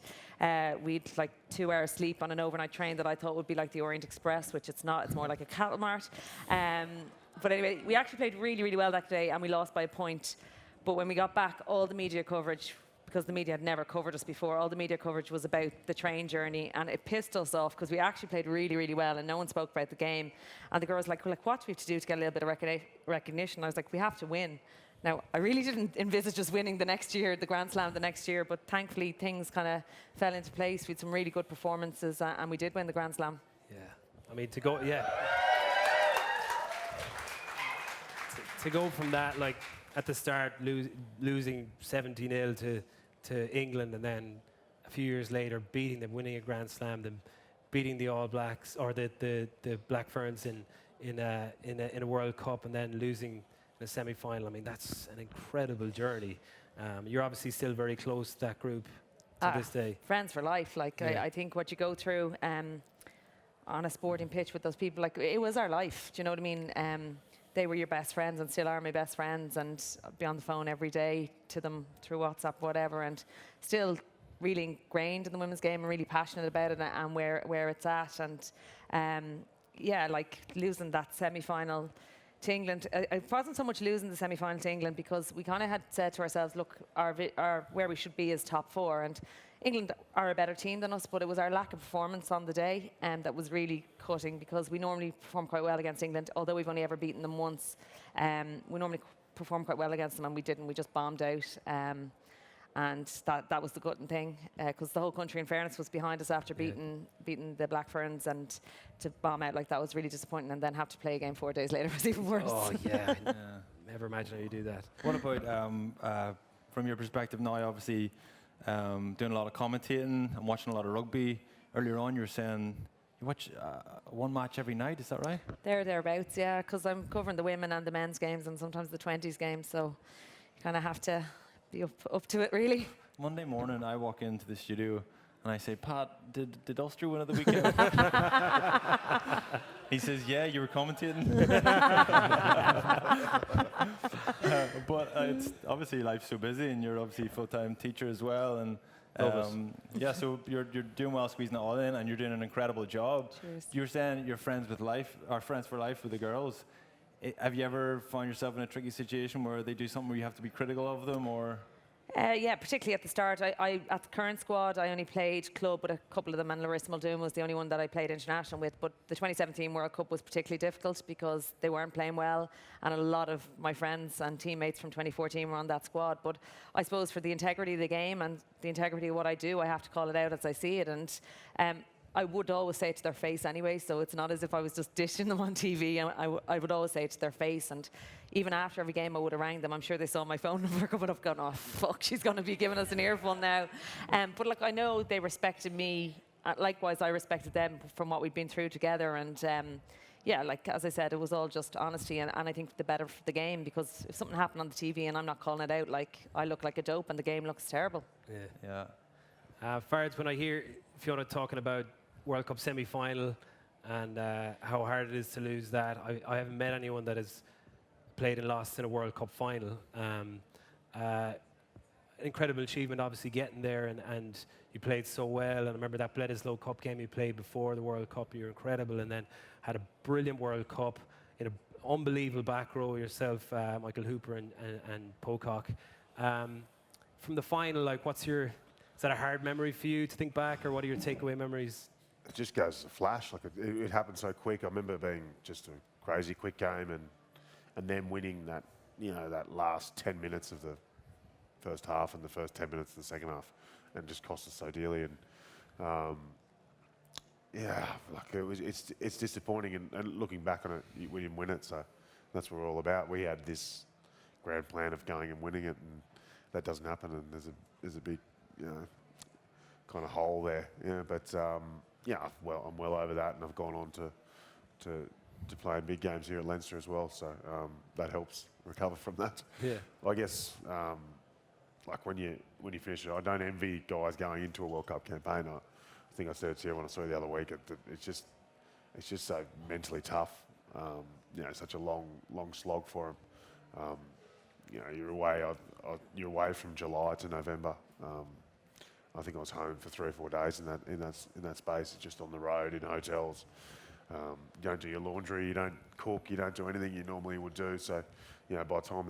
we'd like 2 hours sleep on an overnight train that I thought would be like the Orient Express, which it's not. It's more like a cattle mart. But anyway, we actually played really, really well that day, and we lost by a point. But when we got back, all the media coverage, because the media had never covered us before, all the media coverage was about the train journey, and it pissed us off because we actually played really, really well, and no one spoke about the game. And the girls were like, what do we have to do to get a little bit of recognition? I was like, we have to win. Now, I really didn't envisage us winning the next year, the Grand Slam the next year, but thankfully things kind of fell into place. We had some really good performances, and we did win the Grand Slam. Yeah, I mean, to go from that, like at the start, losing 70-0 to England, and then a few years later beating them, winning a Grand Slam, them beating the All Blacks or the Black Ferns in a World Cup, and then losing in a semi-final. I mean, that's an incredible journey. You're obviously still very close to that group to this day. Friends for life. Like I think what you go through on a sporting pitch with those people, like it was our life. Do you know what I mean? They were your best friends and still are my best friends, and I'd be on the phone every day to them through WhatsApp, whatever, and still really ingrained in the women's game and really passionate about it and where it's at. And like losing that semi-final to England, it wasn't so much losing the semi-final to England, because we kind of had said to ourselves, look, our where we should be is top 4, and England are a better team than us, but it was our lack of performance on the day that was really cutting, because we normally perform quite well against England, although we've only ever beaten them once. We normally perform quite well against them, and we didn't. We just bombed out. And that was the gutting thing, because the whole country, in fairness, was behind us after beating the Black Ferns, and to bomb out like that was really disappointing, and then have to play again 4 days later was even worse. Oh, yeah. Never imagine how you do that. What about, from your perspective now, obviously doing a lot of commentating and watching a lot of rugby. Earlier on, you were saying you watch one match every night, is that right? Thereabouts, yeah, because I'm covering the women and the men's games and sometimes the 20s games, so you kind of have to be up to it, really. Monday morning, I walk into the studio and I say, Pat, did Ulster win at the weekend? He says, yeah, you were commentating. But it's obviously life's so busy, and you're obviously a full-time teacher as well. And so you're doing well, squeezing it all in, and you're doing an incredible job. Cheers. You're saying you're friends for life with the girls. Have you ever found yourself in a tricky situation where they do something where you have to be critical of them, or? Yeah, particularly at the start. I at the current squad, I only played club with a couple of them, and Larissa Muldoon was the only one that I played international with. But the 2017 World Cup was particularly difficult because they weren't playing well, and a lot of my friends and teammates from 2014 were on that squad. But I suppose for the integrity of the game and the integrity of what I do, I have to call it out as I see it. And I would always say it to their face anyway, so it's not as if I was just dishing them on TV. I would always say it to their face, and even after every game I would have rang them. I'm sure they saw my phone number coming up going, oh fuck, she's going to be giving us an earful now. But like, I know they respected me, likewise I respected them from what we'd been through together. And yeah, like as I said, it was all just honesty, and I think the better for the game, because if something happened on the TV and I'm not calling it out, like I look like a dope and the game looks terrible. Yeah. Fards, when I hear Fiona talking about World Cup semi-final and how hard it is to lose that, I haven't met anyone that has played and lost in a World Cup final. Incredible achievement, obviously, getting there, and you played so well. And I remember that Bledisloe Cup game you played before the World Cup, you were incredible, and then had a brilliant World Cup in an unbelievable back row yourself, Michael Hooper and Pocock. From the final, like, is that a hard memory for you to think back, or what are your takeaway memories? It just goes as a flash. Like it happened so quick. I remember it being just a crazy quick game, and then winning that, that last 10 minutes of the first half and the first 10 minutes of the second half, and just cost us so dearly. And it's disappointing. And looking back on it, we didn't win it, so that's what we're all about. We had this grand plan of going and winning it, and that doesn't happen, and there's a big, kind of hole there. But I'm well over that, and I've gone on to play in big games here at Leinster as well, so that helps recover from that. Yeah. I guess like when you finish it, I don't envy guys going into a World Cup campaign. I think I said it to you when I saw you the other week. It's just so mentally tough. Such a long slog for them. You're away from July to November. I think I was home for 3 or 4 days in that space, just on the road in hotels. You don't do your laundry, you don't cook, you don't do anything you normally would do. So, by the time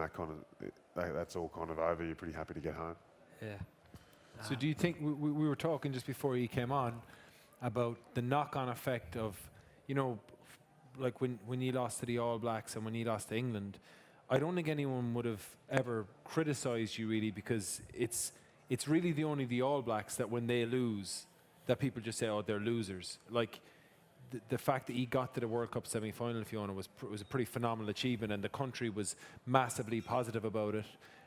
that's all kind of over, you're pretty happy to get home. Yeah. So do you think, we were talking just before you came on about the knock-on effect of, like when you lost to the All Blacks and when you lost to England, I don't think anyone would have ever criticised you really, because it's really only the All Blacks that when they lose, that people just say, oh, they're losers. Like, the fact that he got to the World Cup semi-final, Fiona, was a pretty phenomenal achievement, and the country was massively positive about it.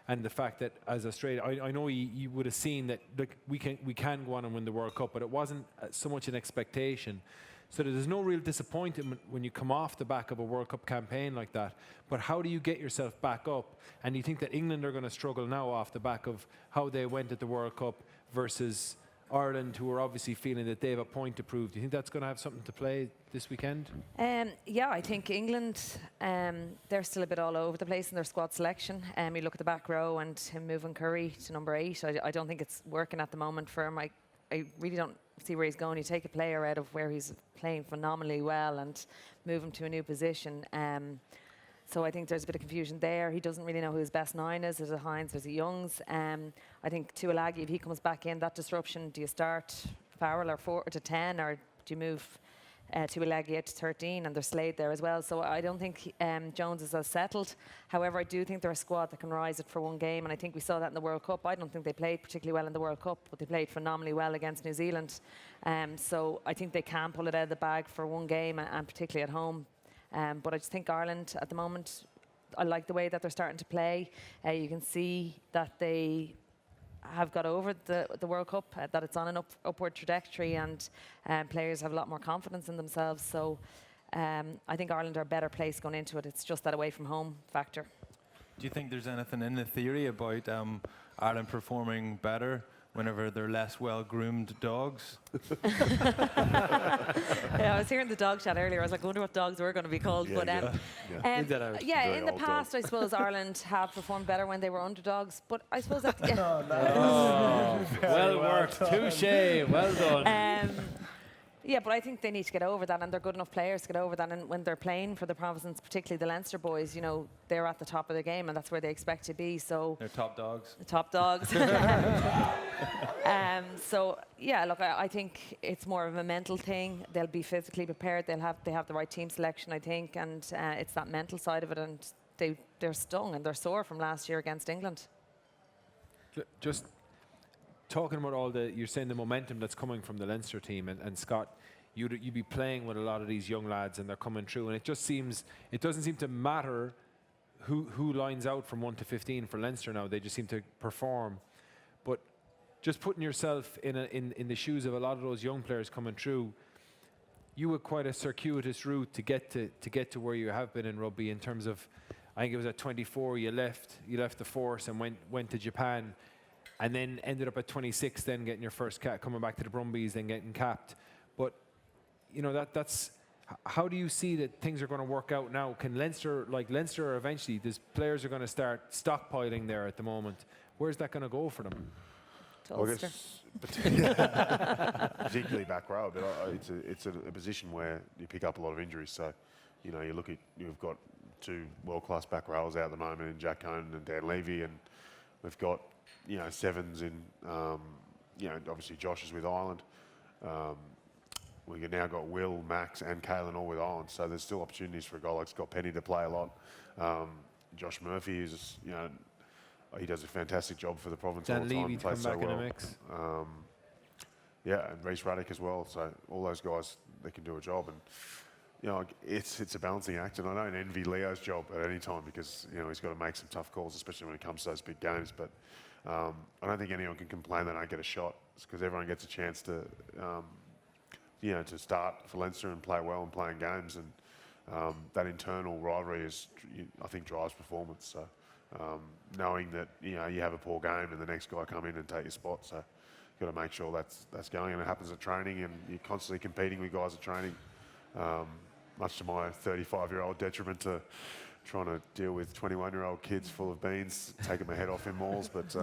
And the fact that as Australia, I know you would have seen that, like, we can go on and win the World Cup, but it wasn't so much an expectation. So there's no real disappointment when you come off the back of a World Cup campaign like that. But how do you get yourself back up? And you think that England are going to struggle now off the back of how they went at the World Cup versus Ireland, who are obviously feeling that they have a point to prove. Do you think that's going to have something to play this weekend? I think England, they're still a bit all over the place in their squad selection. You look at the back row and him moving Curry to number 8. I don't think it's working at the moment for him. I really don't see where he's going. You take a player out of where he's playing phenomenally well and move him to a new position. So I think there's a bit of confusion there. He doesn't really know who his best 9 is. There's a Hines, there's a Youngs. I think Tuilagi, if he comes back in, that disruption, do you start Farrell or 4 to 10, or do you move Tuilagi out to 13, and there's Slade there as well. So I don't think Jones is as settled. However, I do think they're a squad that can rise it for one game, and I think we saw that in the World Cup. I don't think they played particularly well in the World Cup, but they played phenomenally well against New Zealand. So I think they can pull it out of the bag for one game, and particularly at home. But I just think Ireland at the moment, I like the way that they're starting to play. You can see that they have got over the World Cup, that it's on an upward trajectory, and players have a lot more confidence in themselves. So I think Ireland are a better place going into it. It's just that away from home factor. Do you think there's anything in the theory about Ireland performing better whenever they're less well-groomed dogs? I was hearing the dog chat earlier. I was like, I wonder what dogs were going to be called. Yeah, but yeah. in the past, I suppose Ireland have performed better when they were underdogs. But I suppose that Well worked, touche, well done. Yeah, but I think they need to get over that, and they're good enough players to get over that. And when they're playing for the provinces, particularly the Leinster boys, they're at the top of the game, and that's where they expect to be. So They're top dogs. The top dogs. So yeah, look, I think it's more of a mental thing. They'll be physically prepared. They have the right team selection, I think, and it's that mental side of it. And they're stung and they're sore from last year against England. Just talking about you're saying the momentum that's coming from the Leinster team, and Scott, you'd be playing with a lot of these young lads, and they're coming through, and it doesn't seem to matter who lines out from 1 to 15 for Leinster now. They just seem to perform. But just putting yourself in the shoes of a lot of those young players coming through, you had quite a circuitous route to get to where you have been in rugby, in terms of, I think it was at 24 you left the force and went to Japan, and then ended up at 26, then getting your first cap, coming back to the Brumbies, then getting capped. But that's how do you see that things are going to work out now? Can Leinster eventually, these players are going to start stockpiling there at the moment. Where's that going to go for them? Well, I guess, particularly back row, but it's a position where you pick up a lot of injuries. So, you've got 2 world-class back rowers out at the moment in Jack Conan and Dan Levy, and we've got sevens in, obviously Josh is with Ireland. We've now got Will, Max and Caelan all with Ireland, so there's still opportunities for a guy like Scott Penny to play a lot. Josh Murphy is, he does a fantastic job for the province all the time. Levy Plays come back so well. in the mix. And Reece Ruddock as well. So all those guys, they can do a job. And it's a balancing act, and I don't envy Leo's job at any time because he's got to make some tough calls, especially when it comes to those big games. But I don't think anyone can complain they don't get a shot because everyone gets a chance to to start for Leinster and play well and playing games, and that internal rivalry I think drives performance. So knowing that you have a poor game and the next guy come in and take your spot, so you've got to make sure that's going, and it happens at training, and you're constantly competing with guys at training. Much to my 35-year-old detriment to trying to deal with 21-year-old kids full of beans, taking my head off in malls. But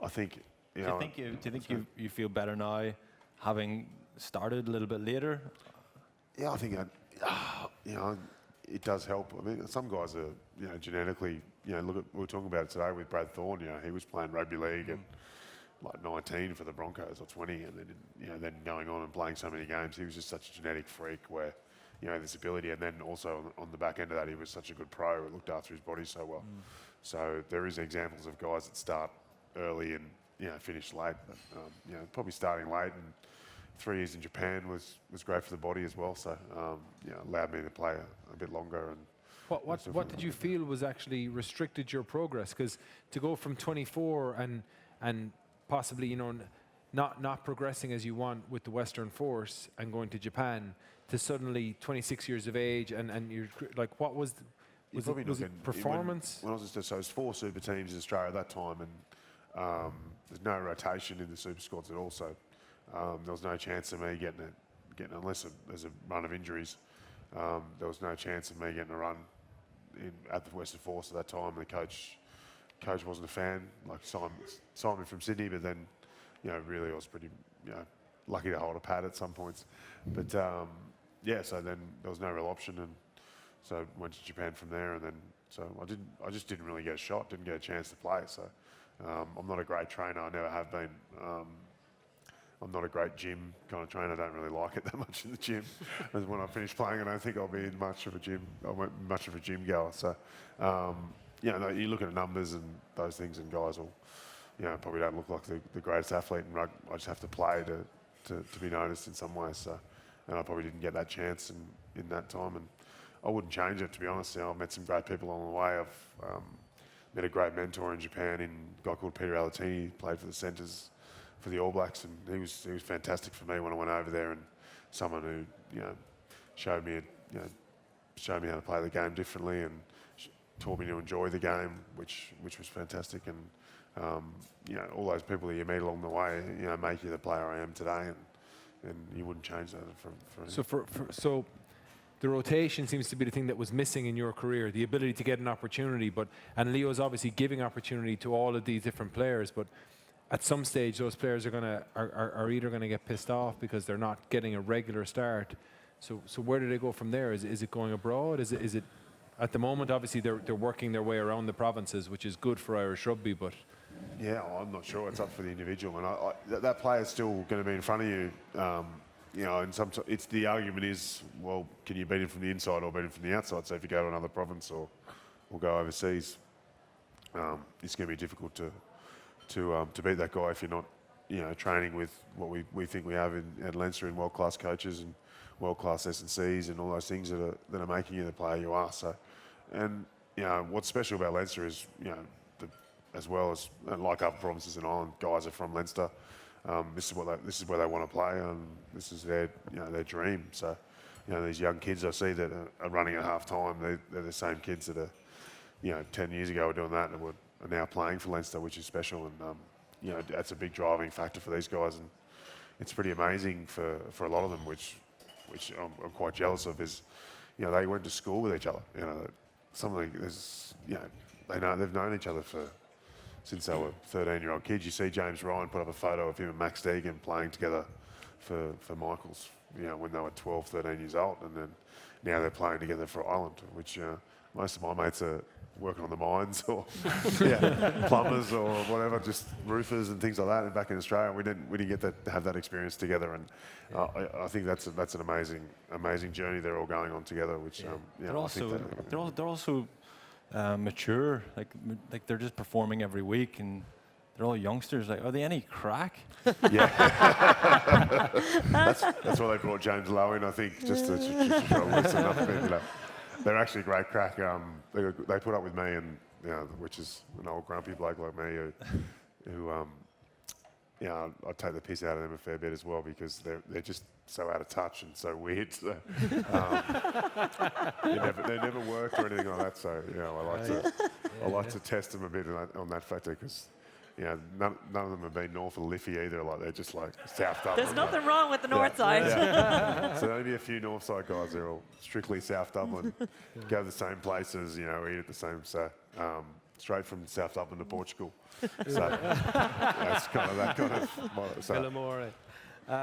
I think, Do you think you feel better now, having started a little bit later? Yeah, I think it does help. I mean, some guys are genetically. Look at we were talking about it today with Brad Thorne. He was playing rugby league and like 19 for the Broncos or 20, and then going on and playing so many games. He was just such a genetic freak where this ability, and then also on the back end of that, he was such a good pro who looked after his body so well. So there is examples of guys that start early and finish late, but probably starting late, and 3 years in Japan was great for the body as well. So allowed me to play a bit longer. And what did you feel was actually restricted your progress? Because to go from 24 and possibly not progressing as you want with the Western Force and going to Japan to suddenly 26 years of age and you're like, what was it performance? When I was so it was 4 super teams in Australia at that time, and there's no rotation in the super squads at all. So there was no chance of me getting unless there's a run of injuries. There was no chance of me getting a run at the Western Force at that time. The coach wasn't a fan. Like signed me from Sydney, but then really I was pretty lucky to hold a pad at some points. But so then there was no real option, and so went to Japan from there, and then so I just didn't really get a shot, didn't get a chance to play. So I'm not a great trainer. I never have been. I'm not a great gym kind of trainer. I don't really like it that much in the gym. As when I finish playing, I don't think I'll be in much of a gym. I won't be much of a gym goer. So you look at numbers and those things, and guys will probably don't look like the greatest athlete in rugby. I just have to play to be noticed in some ways. So, and I probably didn't get that chance in that time, and I wouldn't change it, to be honest. I met some great people along the way. I've met a great mentor in Japan, a guy called Peter Alatini. He played for the Centres for the All Blacks, and he was fantastic for me when I went over there, and someone who showed me how to play the game differently, and taught me to enjoy the game, which was fantastic. And all those people that you meet along the way, make you the player I am today, and you wouldn't change that for So the rotation seems to be the thing that was missing in your career, the ability to get an opportunity. And Leo's obviously giving opportunity to all of these different players, but at some stage those players are either going to get pissed off because they're not getting a regular start. So where do they go from there? Is it going abroad? Is it at the moment? Obviously they're working their way around the provinces, which is good for Irish rugby, but I'm not sure. It's up for the individual, and that player's still going to be in front of you. And sometimes it's the argument is, well, can you beat him from the inside or beat him from the outside? So if you go to another province or go overseas, it's going to be difficult to beat that guy if you're not, training with what we think we have at Leinster in world-class coaches and world-class S&Cs and all those things that are making you the player you are. So, and what's special about Leinster is as well as like other provinces in Ireland, guys are from Leinster. This is where they want to play, and this is their dream. So, these young kids I see that are running at half time, they're the same kids that are, 10 years ago were doing that and are now playing for Leinster, which is special. And that's a big driving factor for these guys, and it's pretty amazing for a lot of them, which I'm quite jealous of. Is they went to school with each other. They've known each other since they were 13-year-old kids. You see James Ryan put up a photo of him and Max Deegan playing together for Michaels, when they were 12, 13 years old, and then now they're playing together for Ireland, which most of my mates are working on the mines or plumbers or whatever, just roofers and things like that. And back in Australia, we didn't get to have that experience together, and I think that's an amazing journey they're all going on together. Which they're also mature, like they're just performing every week, and they're all youngsters. Like, are they any crack? Yeah. that's why they brought James Lowe in, I think, just to try to loosen up a bit. You know. They're actually great crack. They put up with me, and which is an old grumpy bloke like me who I take the piss out of them a fair bit as well, because they're just so out of touch and so weird. So, they never worked or anything like that. So I like to test them a bit on that factor, because none of them have been north of Liffey either. Like, they're just like South Dublin. There's nothing wrong with the north side. Yeah. So there'll be a few north side guys. They're all strictly South Dublin. Go to the same places, eat at the same. So straight from South Dublin to Portugal. So that's kind of that kind of. So.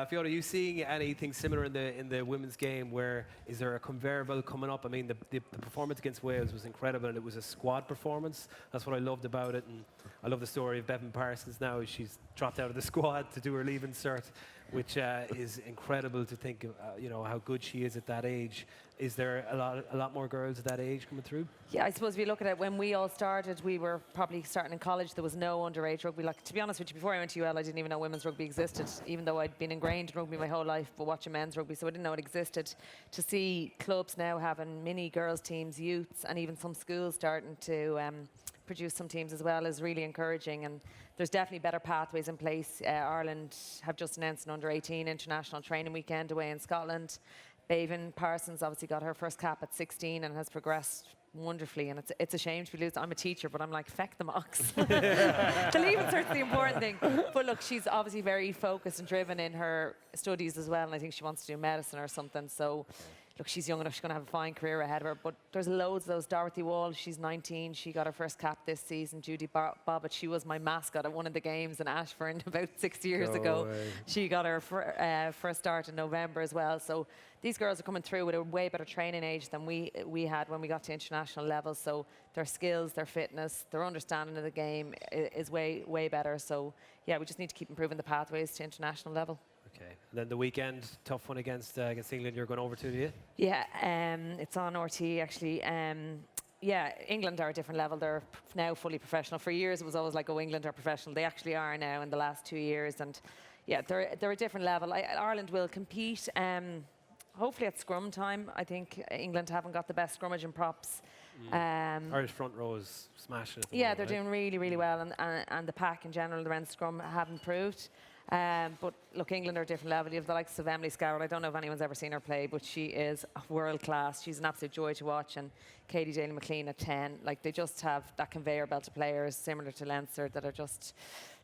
Fiona, are you seeing anything similar in the women's game? Where is there a conveyor belt coming up? I mean, the performance against Wales was incredible, and it was a squad performance. That's what I loved about it, and I love the story of Bevan Parsons now. She's dropped out of the squad to do her leaving cert, which is incredible to think of, how good she is at that age. Is there a lot more girls at that age coming through? Yeah, I suppose if you look at it, when we all started, we were probably starting in college. There was no underage rugby. Like, to be honest with you, before I went to UL, I didn't even know women's rugby existed, even though I'd been ingrained in rugby my whole life, but watching men's rugby, so I didn't know it existed. To see clubs now having mini girls teams, youths, and even some schools starting to produce some teams as well is really encouraging, and there's definitely better pathways in place. Ireland have just announced an under-18 international training weekend away in Scotland. Bevan Parsons obviously got her first cap at 16 and has progressed wonderfully, and it's a shame to lose. I'm a teacher, but I'm like, feck the mocks. The leaving cert's the important thing. But look, she's obviously very focused and driven in her studies as well, and I think she wants to do medicine or something. So look, she's young enough, she's going to have a fine career ahead of her, but there's loads of those. Dorothy Wall, she's 19, she got her first cap this season. Judy Bobbitt, she was my mascot at one of the games in Ashford about 6 years ago. She got her first start in November as well. So these girls are coming through with a way better training age than we had when we got to international levels. So their skills, their fitness, their understanding of the game is way better. So yeah, we just need to keep improving the pathways to international level. Okay. And then the weekend, tough one against England. You're going over to, do you? Yeah, it's on RT actually. Yeah, England are a different level. They're now fully professional. For years, it was always like, oh, England are professional. They actually are now in the last 2 years, and yeah, they're a different level. Ireland will compete. Hopefully at scrum time. I think England haven't got the best scrummage and props. Irish front row is smashing it. Yeah, they're doing really well, and the pack in general, the men's scrum have improved. But look, England are a different level. You have the likes of Emily Scour. I don't know if anyone's ever seen her play, but she is world class. She's an absolute joy to watch. And Katie Daly-McLean at 10. Like, they just have that conveyor belt of players similar to Leinster that are just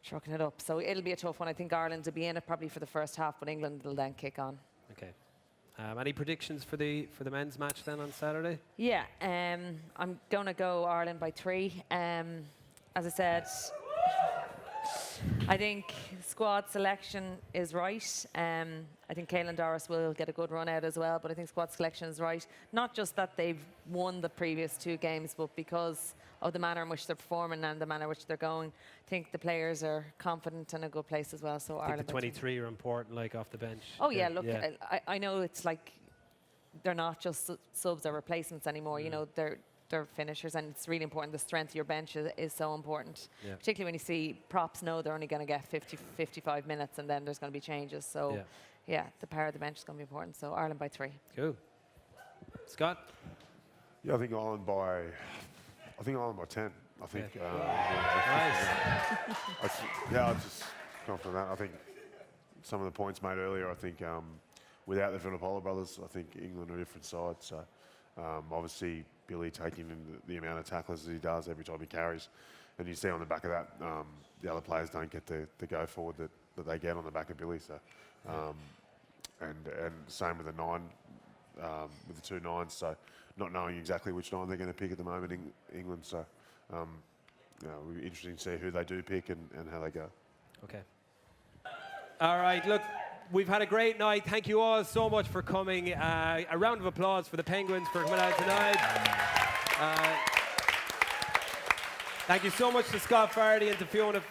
trucking it up. So it'll be a tough one. I think Ireland will be in it probably for the first half, but England will then kick on. Okay. Any predictions for the men's match then on Saturday? Yeah, I'm going to go Ireland by 3. As I said, I think squad selection is right. I think Caelan Doris will get a good run out as well, but I think squad selection is right. Not just that they've won the previous 2 games, but because of the manner in which they're performing and the manner in which they're going. I think the players are confident and in a good place as well. So I Ireland, think the 23 are important, like off the bench. Oh yeah, look, I know it's like they're not just subs or replacements anymore. You know, they're finishers, and it's really important. The strength of your bench is so important, particularly when you see props know they're only going to get 55 minutes, and then there's going to be changes. So yeah, the power of the bench is going to be important. So Ireland by 3. Cool. Scott? Yeah, I think Ireland by 10. I think. Nice. I'm just confident that. I think some of the points made earlier. I think without the Vunipola brothers, I think England are a different side. So obviously Billy taking in the amount of tacklers that he does every time he carries, and you see on the back of that, the other players don't get the go forward that they get on the back of Billy. So and same with the 9, with the 2 9s. So not knowing exactly which 9 they're going to pick at the moment in England. So it'll be interesting to see who they do pick and how they go. Okay. All right, look, we've had a great night. Thank you all so much for coming. A round of applause for the Penguins for coming out tonight. Thank you so much to Scott Fardy and to Fiona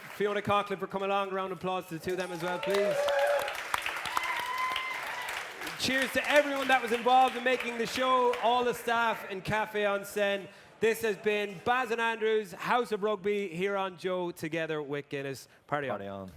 Coghlan for coming along. A round of applause to the 2 of them as well, please. Cheers to everyone that was involved in making the show, all the staff in Café on Seine. This has been Baz and Andrews, House of Rugby, here on Joe, together with Guinness. Party on. Party on.